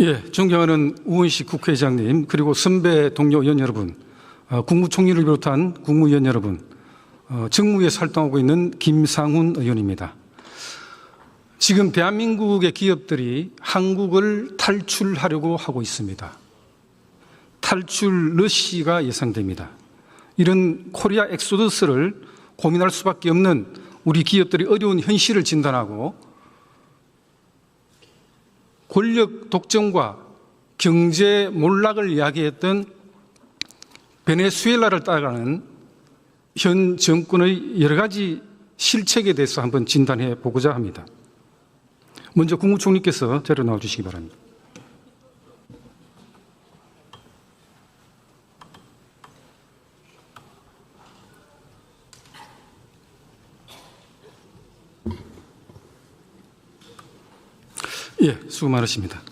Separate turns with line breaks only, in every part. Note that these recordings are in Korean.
예, 존경하는 우원식 국회의장님, 그리고 선배 동료 의원 여러분, 국무총리를 비롯한 국무위원 여러분, 정무위에서 활동하고 있는 김상훈 의원입니다. 지금 대한민국의 기업들이 한국을 탈출하려고 하고 있습니다. 탈출 러시가 예상됩니다. 이런 코리아 엑소더스를 고민할 수밖에 없는 우리 기업들의 어려운 현실을 진단하고 권력 독점과 경제 몰락을 이야기했던 베네수엘라를 따라가는 현 정권의 여러 가지 실책에 대해서 한번 진단해 보고자 합니다. 먼저 국무총리께서 자료 나와주시기 바랍니다. 예, 수고 많으십니다.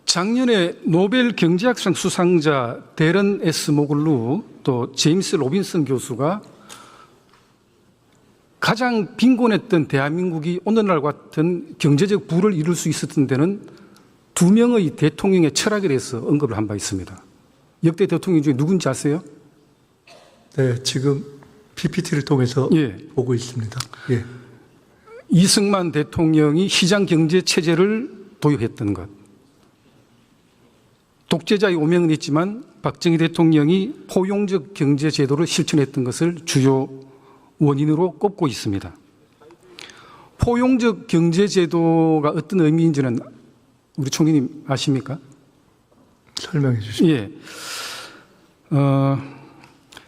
작년에 노벨 경제학상 수상자 데런 S. 모글루 또 제임스 로빈슨 교수가 가장 빈곤했던 대한민국이 오늘날 같은 경제적 부를 이룰 수 있었던 데는 두 명의 대통령의 철학에 대해서 언급을 한 바 있습니다. 역대 대통령 중에 누군지 아세요?
네, 지금 PPT를 통해서 보고 있습니다. 예.
이승만 대통령이 시장 경제 체제를 도입했던 것. 독재자의 오명은 있지만 박정희 대통령이 포용적 경제 제도를 실천했던 것을 주요 원인으로 꼽고 있습니다. 포용적 경제 제도가 어떤 의미인지는 우리 총리님 아십니까?
설명해 주시죠.
예.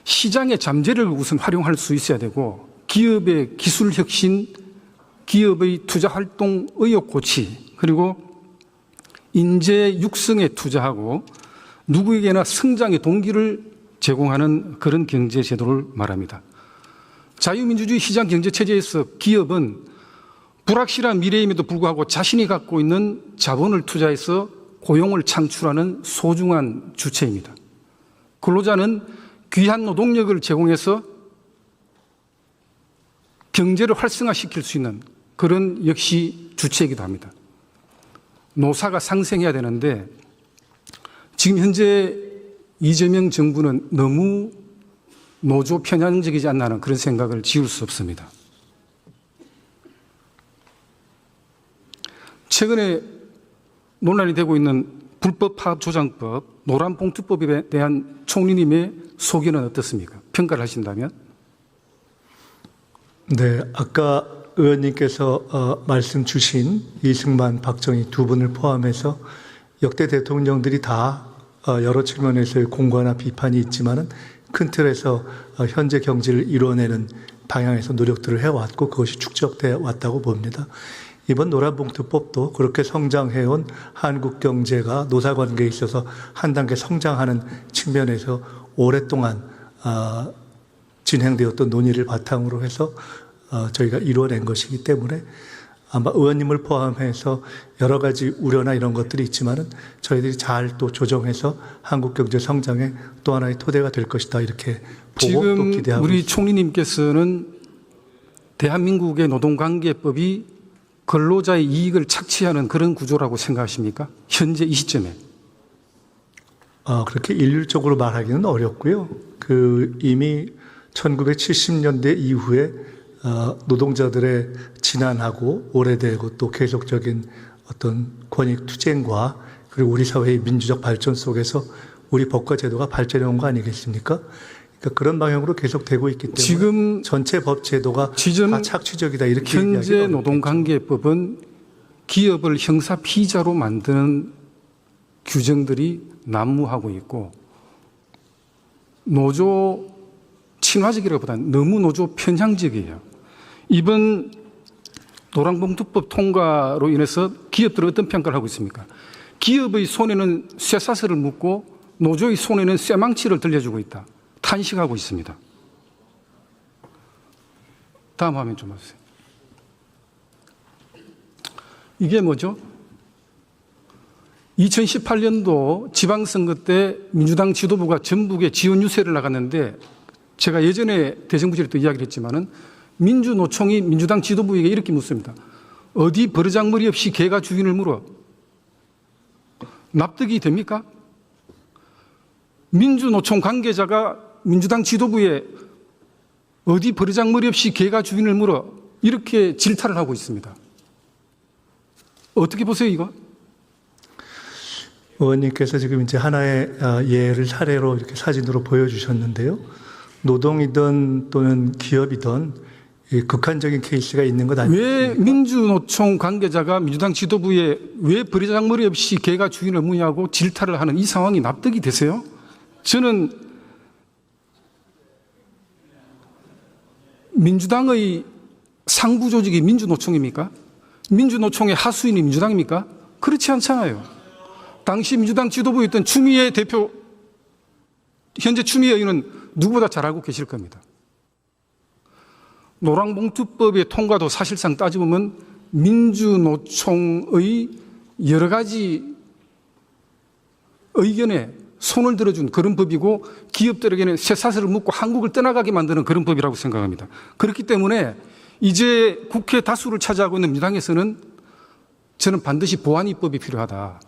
시장의 잠재력을 우선 활용할 수 있어야 되고 기업의 기술 혁신, 기업의 투자 활동 의욕 고취, 그리고 인재 육성에 투자하고 누구에게나 성장의 동기를 제공하는 그런 경제 제도를 말합니다. 자유민주주의 시장 경제 체제에서 기업은 불확실한 미래임에도 불구하고 자신이 갖고 있는 자본을 투자해서 고용을 창출하는 소중한 주체입니다. 근로자는 귀한 노동력을 제공해서 경제를 활성화시킬 수 있는 그런 역시 주체이기도 합니다. 노사가 상생해야 되는데 지금 현재 이재명 정부는 너무 노조 편향적이지 않나 하는 그런 생각을 지울 수 없습니다. 최근에 논란이 되고 있는 불법 파업 조장법, 노란봉투법에 대한 총리님의 소견은 어떻습니까? 평가를 하신다면?
네, 아까 의원님께서 말씀 주신 이승만, 박정희 두 분을 포함해서 역대 대통령들이 다 여러 측면에서의 공과나 비판이 있지만은 큰 틀에서 현재 경제를 이뤄내는 방향에서 노력들을 해왔고 그것이 축적되어 왔다고 봅니다. 이번 노란봉투법도 그렇게 성장해온 한국 경제가 노사관계에 있어서 한 단계 성장하는 측면에서 오랫동안 진행되었던 논의를 바탕으로 해서 저희가 이루어낸 것이기 때문에 아마 의원님을 포함해서 여러 가지 우려나 이런 것들이 있지만은 저희들이 잘 또 조정해서 한국 경제 성장의 또 하나의 토대가 될 것이다 이렇게 보고 또 기대하고
지금 우리
있습니다.
총리님께서는 대한민국의 노동관계법이 근로자의 이익을 착취하는 그런 구조라고 생각하십니까? 현재 이 시점에.
그렇게 일률적으로 말하기는 어렵고요. 이미 1970년대 이후에 노동자들의 지난하고 오래되고 또 계속적인 어떤 권익 투쟁과 그리고 우리 사회의 민주적 발전 속에서 우리 법과 제도가 발전해 온 거 아니겠습니까? 그러니까 그런 방향으로 계속되고 있기 때문에
지금
전체 법 제도가 다 착취적이다 이렇게
현재 노동관계법은 기업을 형사 피의자로 만드는 규정들이 난무하고 있고 노조 친화적이라기보다는 너무 노조 편향적이에요. 이번 노란봉투법 통과로 인해서 기업들은 어떤 평가를 하고 있습니까? 기업의 손에는 쇠사슬을 묶고 노조의 손에는 쇠망치를 들려주고 있다. 탄식하고 있습니다. 다음 화면 좀 보세요. 이게 뭐죠? 2018년도 지방선거 때 민주당 지도부가 전북에 지원 유세를 나갔는데 제가 예전에 대정부질에 또 이야기를 했지만은 민주노총이 민주당 지도부에게 이렇게 묻습니다. 어디 버르장머리 없이 개가 주인을 물어? 납득이 됩니까? 민주노총 관계자가 민주당 지도부에 어디 버르장머리 없이 개가 주인을 물어? 이렇게 질타를 하고 있습니다. 어떻게 보세요, 이거?
의원님께서 지금 이제 하나의 예를 사례로 이렇게 사진으로 보여주셨는데요. 노동이든 또는 기업이든 이 극한적인 케이스가 있는 것 아니에요?
왜 민주노총 관계자가 민주당 지도부에 왜 버르장머리 없이 개가 주인을 무냐고 질타를 하는 이 상황이 납득이 되세요? 저는 민주당의 상부 조직이 민주노총입니까? 민주노총의 하수인이 민주당입니까? 그렇지 않잖아요. 당시 민주당 지도부에 있던 추미애 대표, 현재 추미애 의원은 누구보다 잘 알고 계실 겁니다. 노랑봉투법의 통과도 사실상 따져보면 민주노총의 여러 가지 의견에 손을 들어준 그런 법이고 기업들에게는 쇠사슬을 묶고 한국을 떠나가게 만드는 그런 법이라고 생각합니다. 그렇기 때문에 이제 국회 다수를 차지하고 있는 민주당에서는 저는 반드시 보완 입법이 필요하다.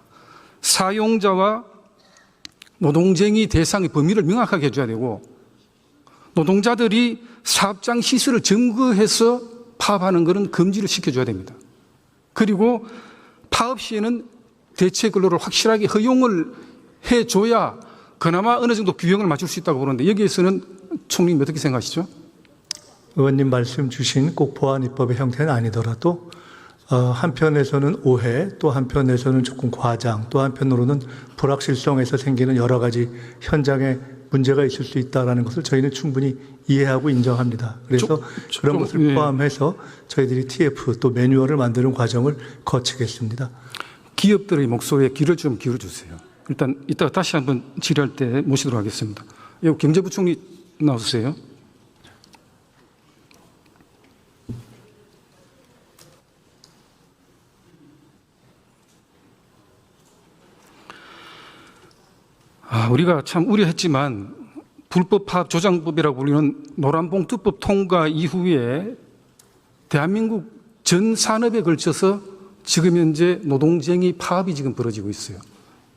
사용자와 노동쟁의 대상의 범위를 명확하게 해줘야 되고 노동자들이 사업장 시설을 점거해서 파업하는 것은 금지를 시켜줘야 됩니다. 그리고 파업 시에는 대체 근로를 확실하게 허용을 해줘야 그나마 어느 정도 균형을 맞출 수 있다고 보는데 여기에서는 총리님 어떻게 생각하시죠?
의원님 말씀 주신 꼭 보안 입법의 형태는 아니더라도 한편에서는 오해, 또 한편에서는 조금 과장, 또 한편으로는 불확실성에서 생기는 여러 가지 현장에 문제가 있을 수 있다는 것을 저희는 충분히 이해하고 인정합니다. 그래서 그런 것을 포함해서 저희들이 TF 또 매뉴얼을 만드는 과정을 거치겠습니다.
기업들의 목소리에 귀를 좀 기울여주세요. 일단 이따가 다시 한번 질의할 때 모시도록 하겠습니다. 경제부총리 나오세요. 우리가 참 우려했지만 불법 파업 조장법이라고 불리는 노란봉투법 통과 이후에 대한민국 전 산업에 걸쳐서 지금 현재 노동쟁의 파업이 지금 벌어지고 있어요.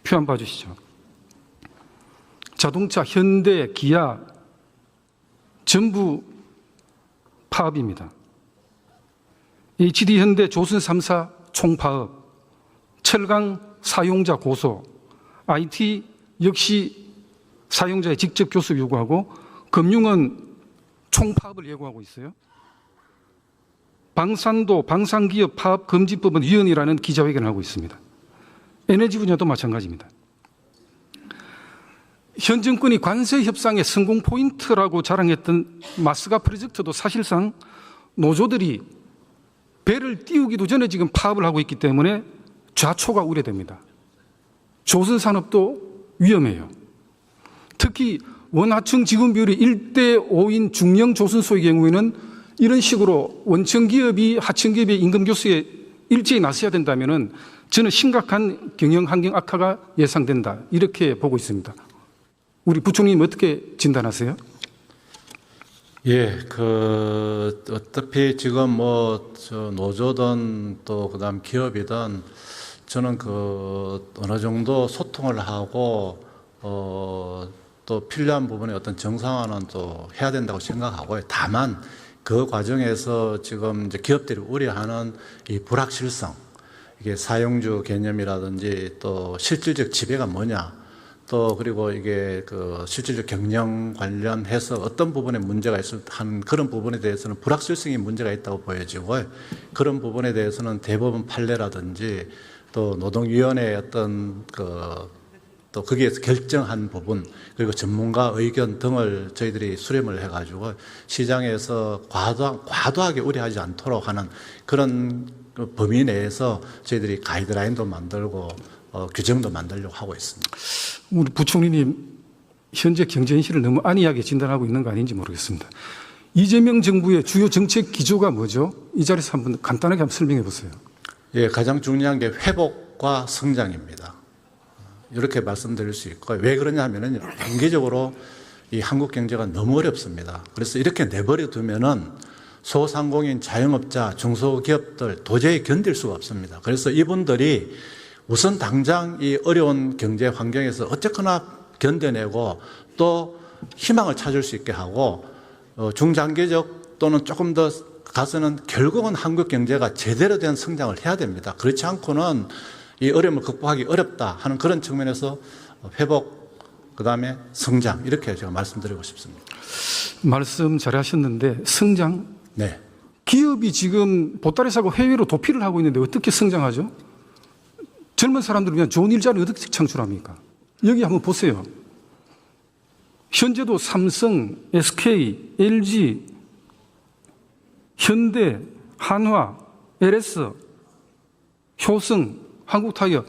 표 한번 봐주시죠. 자동차, 현대, 기아 전부 파업입니다. HD 현대, 조선 3사 총파업, 철강 사용자 고소, IT 역시 사용자의 직접 교섭 요구하고 금융은 총파업을 예고하고 있어요. 방산도 방산기업 파업금지법은 위헌이라는 기자회견을 하고 있습니다. 에너지 분야도 마찬가지입니다. 현 정권이 관세 협상의 성공 포인트라고 자랑했던 마스가 프로젝트도 사실상 노조들이 배를 띄우기도 전에 지금 파업을 하고 있기 때문에 좌초가 우려됩니다. 조선산업도 위험해요. 특히 원하청 지분 비율이 1대5인 중형 조선소의 경우에는 이런 식으로 원청기업이 하청기업의 임금 교수에 일제히 나서야 된다면 저는 심각한 경영 환경 악화가 예상된다. 이렇게 보고 있습니다. 우리 부총리님 어떻게 진단하세요?
예, 어차피 지금 노조든 또 그다음 기업이든 저는 어느 정도 소통을 하고 또 필요한 부분에 어떤 정상화는 또 해야 된다고 생각하고요. 다만 그 과정에서 지금 이제 기업들이 우려하는 이 불확실성, 이게 사용주 개념이라든지 또 실질적 지배가 뭐냐, 또 그리고 이게 실질적 경영 관련해서 어떤 부분에 문제가 있을 한 그런 부분에 대해서는 불확실성이 문제가 있다고 보여지고 그런 부분에 대해서는 대법원 판례라든지 또 노동위원회의 어떤 또 거기에서 결정한 부분 그리고 전문가 의견 등을 저희들이 수렴을 해가지고 시장에서 과도하게 우려하지 않도록 하는 그런 범위 내에서 저희들이 가이드라인도 만들고 규정도 만들려고 하고 있습니다.
우리 부총리님 현재 경제 현실을 너무 안이하게 진단하고 있는 거 아닌지 모르겠습니다. 이재명 정부의 주요 정책 기조가 뭐죠? 이 자리에서 한번 간단하게 한번 설명해 보세요.
예, 가장 중요한 게 회복과 성장입니다. 이렇게 말씀드릴 수 있고 왜 그러냐면은 단기적으로 이 한국 경제가 너무 어렵습니다. 그래서 이렇게 내버려 두면은 소상공인, 자영업자, 중소기업들 도저히 견딜 수가 없습니다. 그래서 이분들이 우선 당장 이 어려운 경제 환경에서 어쨌거나 견뎌내고 또 희망을 찾을 수 있게 하고 중장기적 또는 조금 더 가서는 결국은 한국 경제가 제대로 된 성장을 해야 됩니다. 그렇지 않고는 이 어려움을 극복하기 어렵다 하는 그런 측면에서 회복, 그다음에 성장 이렇게 제가 말씀드리고 싶습니다.
말씀 잘하셨는데 성장?
네.
기업이 지금 보따리 사고 해외로 도피를 하고 있는데 어떻게 성장하죠? 젊은 사람들을 위한 좋은 일자리를 어떻게 창출합니까? 여기 한번 보세요. 현재도 삼성, SK, LG, 현대, 한화, LS, 효성, 한국타이어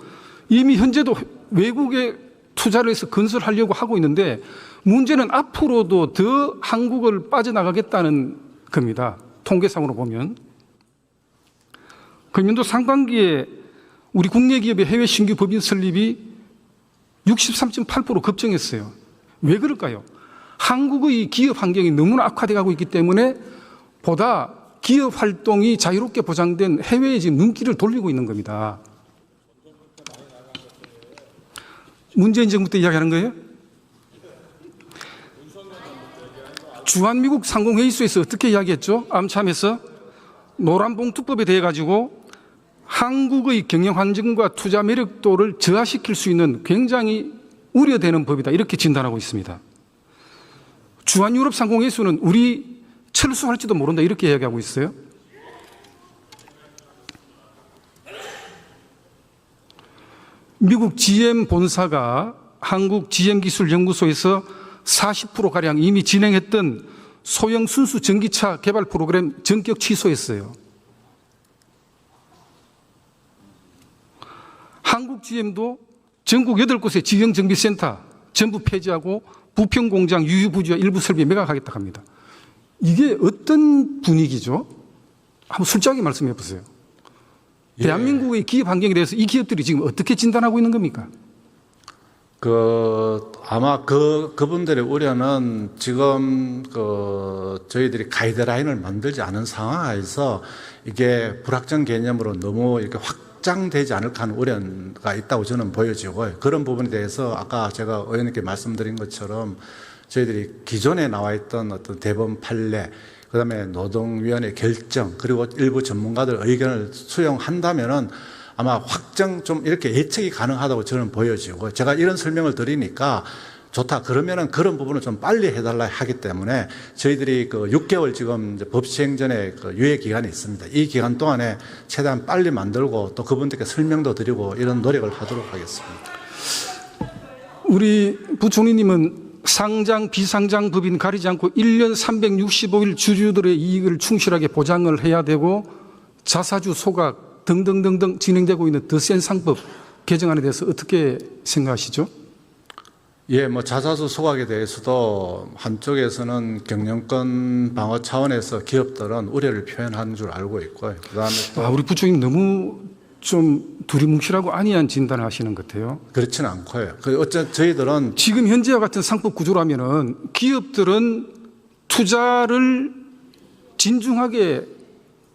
이미 현재도 외국에 투자를 해서 건설하려고 하고 있는데 문제는 앞으로도 더 한국을 빠져나가겠다는 겁니다. 통계상으로 보면. 금년도 상반기에 우리 국내 기업의 해외 신규 법인 설립이 63.8% 급증했어요. 왜 그럴까요? 한국의 기업 환경이 너무나 악화되어 가고 있기 때문에 보다 기업 활동이 자유롭게 보장된 해외에 지금 눈길을 돌리고 있는 겁니다. 문재인 정부 때 이야기하는 거예요? 주한미국 상공회의소에서 어떻게 이야기했죠? 암참에서 노란봉투법에 대해 가지고 한국의 경영 환경과 투자 매력도를 저하시킬 수 있는 굉장히 우려되는 법이다. 이렇게 진단하고 있습니다. 주한유럽 상공회의소는 우리 철수할지도 모른다. 이렇게 이야기하고 있어요. 미국 GM 본사가 한국 GM기술연구소에서 40%가량 이미 진행했던 소형 순수 전기차 개발 프로그램 전격 취소했어요. 한국 GM도 전국 8곳의 지형정비센터 전부 폐지하고 부평공장 유휴부지와 일부 설비에 매각하겠다고 합니다. 이게 어떤 분위기죠? 한번 솔직하게 말씀해 보세요.
예.
대한민국의 기업 환경에 대해서 이 기업들이 지금 어떻게 진단하고 있는 겁니까?
아마 그분들의 우려는 지금 저희들이 가이드라인을 만들지 않은 상황에서 이게 불확정 개념으로 너무 이렇게 확장되지 않을까 하는 우려가 있다고 저는 보여지고요. 그런 부분에 대해서 아까 제가 의원님께 말씀드린 것처럼 저희들이 기존에 나와 있던 어떤 대법원 판례, 그다음에 노동위원회 결정, 그리고 일부 전문가들 의견을 수용한다면은 아마 확정 좀 이렇게 예측이 가능하다고 저는 보여지고, 제가 이런 설명을 드리니까 좋다 그러면은 그런 부분을 좀 빨리 해달라 하기 때문에 저희들이 6개월 지금 이제 법 시행 전에 유예 기간이 있습니다. 이 기간 동안에 최대한 빨리 만들고 또 그분들께 설명도 드리고 이런 노력을 하도록 하겠습니다.
우리 부총리님은 상장, 비상장 법인 가리지 않고 1년 365일 주주들의 이익을 충실하게 보장을 해야 되고 자사주 소각 등등등등 진행되고 있는 더 센 상법 개정안에 대해서 어떻게 생각하시죠?
예, 자사주 소각에 대해서도 한쪽에서는 경영권 방어 차원에서 기업들은 우려를 표현하는 줄 알고 있고요. 그다음에 또
우리 부총리님 너무 좀 두리뭉실하고 안이한 진단을 하시는 것 같아요.
그렇지는 않고요. 어쨌든 저희들은
지금 현재와 같은 상법 구조라면은 기업들은 투자를 진중하게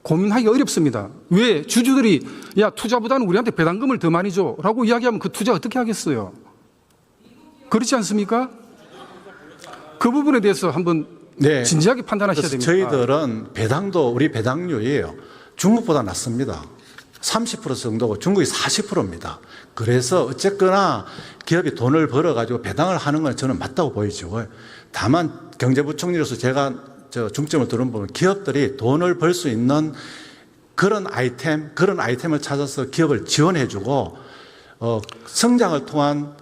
고민하기 어렵습니다. 왜? 주주들이 야 투자보다는 우리한테 배당금을 더 많이 줘라고 이야기하면 그 투자 어떻게 하겠어요? 그렇지 않습니까? 그 부분에 대해서 한번
네,
진지하게 판단하셔야 됩니다.
저희들은 배당도 우리 배당률이에요. 중국보다 낮습니다. 30% 정도고 중국이 40%입니다. 그래서 어쨌거나 기업이 돈을 벌어가지고 배당을 하는 건 저는 맞다고 보이죠. 다만 경제부총리로서 제가 중점을 두는 부분, 기업들이 돈을 벌 수 있는 그런 아이템을 찾아서 기업을 지원해주고 성장을 통한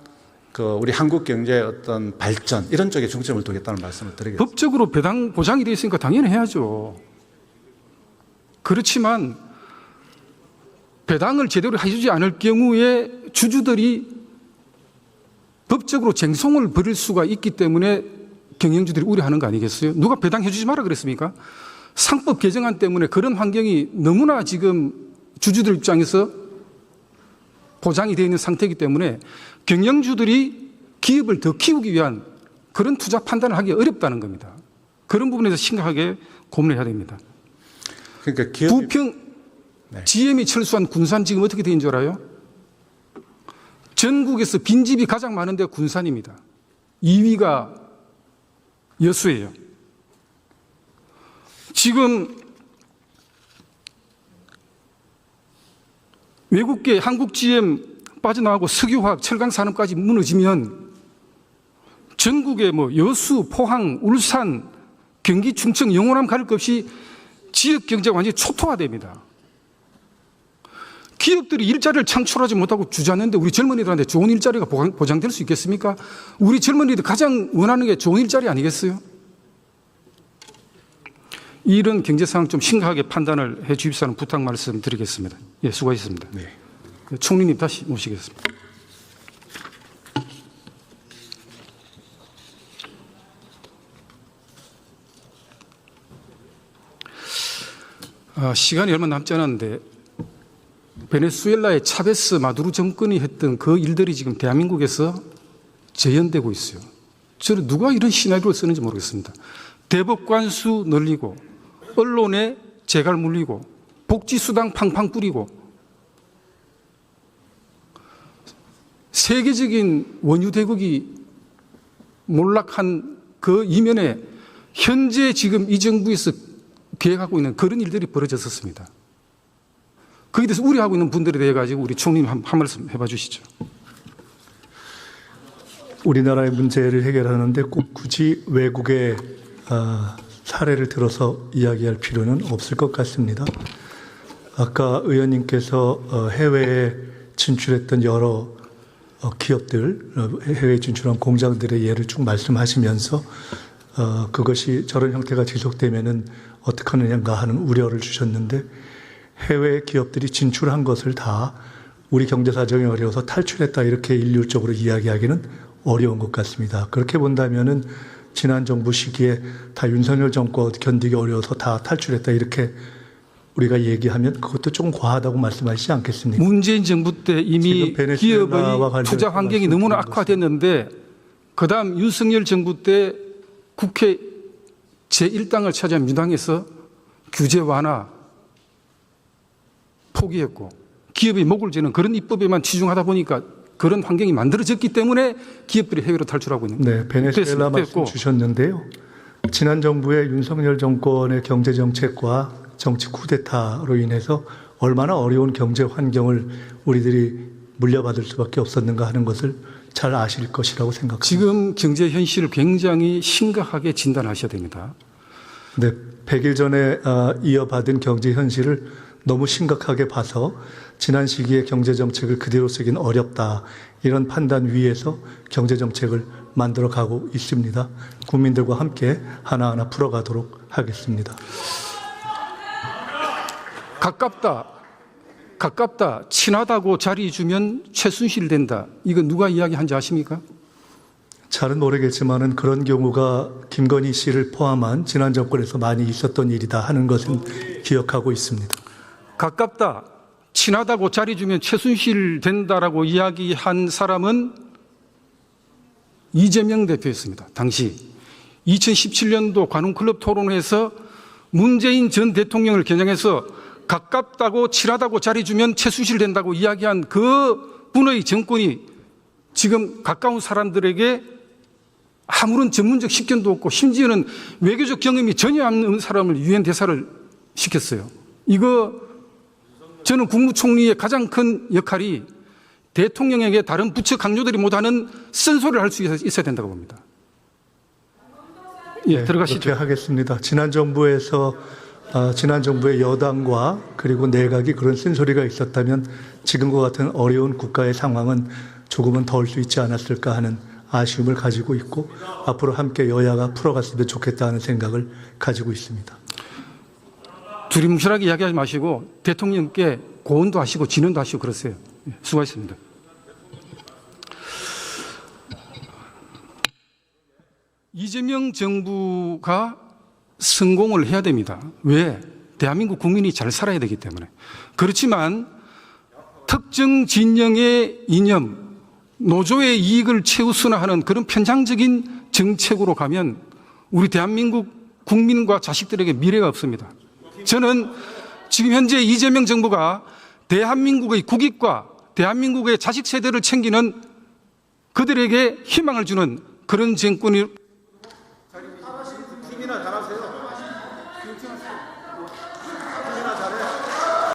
우리 한국 경제의 어떤 발전 이런 쪽에 중점을 두겠다는 말씀을 드리겠습니다.
법적으로 배당 보장이 되어 있으니까 당연히 해야죠. 그렇지만 배당을 제대로 해주지 않을 경우에 주주들이 법적으로 쟁송을 벌일 수가 있기 때문에 경영주들이 우려하는 거 아니겠어요? 누가 배당해 주지 마라 그랬습니까? 상법 개정안 때문에 그런 환경이 너무나 지금 주주들 입장에서 보장이 되어 있는 상태이기 때문에 경영주들이 기업을 더 키우기 위한 그런 투자 판단을 하기 어렵다는 겁니다. 그런 부분에서 심각하게 고민을 해야 됩니다.
그러니까 기업이
부평
네.
GM이 철수한 군산 지금 어떻게 되는 줄 알아요? 전국에서 빈집이 가장 많은 데가 군산입니다. 2위가 여수예요. 지금 외국계 한국 GM 빠져나가고 석유화학, 철강 산업까지 무너지면 전국에 뭐 여수, 포항, 울산, 경기, 충청, 영호남 가릴 것 없이 지역 경제가 완전히 초토화됩니다. 기업들이 일자리를 창출하지 못하고 주저하는데 우리 젊은이들한테 좋은 일자리가 보장될 수 있겠습니까? 우리 젊은이들 가장 원하는 게 좋은 일자리 아니겠어요? 이런 경제 상황 좀 심각하게 판단을 해 주십사는 부탁 말씀드리겠습니다. 예, 수고하셨습니다.
네.
총리님 다시 모시겠습니다. 시간이 얼마 남지 않았는데 베네수엘라의 차베스 마두로 정권이 했던 그 일들이 지금 대한민국에서 재현되고 있어요. 저는 누가 이런 시나리오를 쓰는지 모르겠습니다. 대법 관수 늘리고 언론에 재갈 물리고 복지수당 팡팡 뿌리고 세계적인 원유 대국이 몰락한 그 이면에 현재 지금 이 정부에서 계획하고 있는 그런 일들이 벌어졌었습니다. 거기에 대해서 우려하고 있는 분들에 대해 가지고 우리 총리님 한 말씀 해봐 주시죠.
우리나라의 문제를 해결하는데 꼭 굳이 외국의 사례를 들어서 이야기할 필요는 없을 것 같습니다. 아까 의원님께서 해외에 진출했던 여러 기업들, 해외에 진출한 공장들의 예를 쭉 말씀하시면서 그것이 저런 형태가 지속되면은 어떻게 하느냐 하는 우려를 주셨는데 해외 기업들이 진출한 것을 다 우리 경제 사정이 어려워서 탈출했다 이렇게 일률적으로 이야기하기는 어려운 것 같습니다. 그렇게 본다면은 지난 정부 시기에 다 윤석열 정권 견디기 어려워서 다 탈출했다 이렇게 우리가 얘기하면 그것도 조금 과하다고 말씀하시지 않겠습니까?
문재인 정부 때 이미 기업의 투자 환경이 너무나 악화됐는데 그다음 윤석열 정부 때 국회 제1당을 차지한 민주당에서 규제 완화 포기했고 기업이 목을 지는 그런 입법에만 치중하다 보니까 그런 환경이 만들어졌기 때문에 기업들이 해외로 탈출하고 있는 거예요.
네, 베네수엘라 말씀 주셨는데요. 지난 정부의 윤석열 정권의 경제 정책과 정치 쿠데타로 인해서 얼마나 어려운 경제 환경을 우리들이 물려받을 수밖에 없었는가 하는 것을 잘 아실 것이라고 생각합니다.
지금 경제 현실을 굉장히 심각하게 진단하셔야 됩니다.
네, 100일 전에 이어받은 경제 현실을 너무 심각하게 봐서 지난 시기에 경제 정책을 그대로 쓰기는 어렵다. 이런 판단 위에서 경제 정책을 만들어 가고 있습니다. 국민들과 함께 하나하나 풀어가도록 하겠습니다.
가깝다, 친하다고 자리 주면 최순실 된다. 이거 누가 이야기한지 아십니까?
잘은 모르겠지만은 그런 경우가 김건희 씨를 포함한 지난 정권에서 많이 있었던 일이다 하는 것은 기억하고 있습니다.
가깝다, 친하다고 자리 주면 최순실 된다라고 이야기한 사람은 이재명 대표였습니다. 당시 2017년도 관훈클럽 토론회에서 문재인 전 대통령을 겨냥해서 가깝다고 친하다고 자리 주면 최순실 된다고 이야기한 그 분의 정권이 지금 가까운 사람들에게 아무런 전문적 식견도 없고 심지어는 외교적 경험이 전혀 없는 사람을 유엔 대사를 시켰어요. 이거 저는 국무총리의 가장 큰 역할이 대통령에게 다른 부처 강요들이 못하는 쓴소리를 할 수 있어야 된다고 봅니다. 예,
네,
들어가시죠.
그렇게 하겠습니다. 지난 정부의 여당과 그리고 내각이 그런 쓴소리가 있었다면 지금과 같은 어려운 국가의 상황은 조금은 덜 수 있지 않았을까 하는 아쉬움을 가지고 있고 앞으로 함께 여야가 풀어갔으면 좋겠다 하는 생각을 가지고 있습니다.
두리뭉실하게 이야기하지 마시고 대통령께 고언도 하시고 진언도 하시고 그러세요. 예, 수고하셨습니다. 이재명 정부가 성공을 해야 됩니다. 왜? 대한민국 국민이 잘 살아야 되기 때문에. 그렇지만 특정 진영의 이념, 노조의 이익을 최우선화하는 그런 편향적인 정책으로 가면 우리 대한민국 국민과 자식들에게 미래가 없습니다. 저는 지금 현재 이재명 정부가 대한민국의 국익과 대한민국의 자식 세대를 챙기는 그들에게 희망을 주는 그런 정권이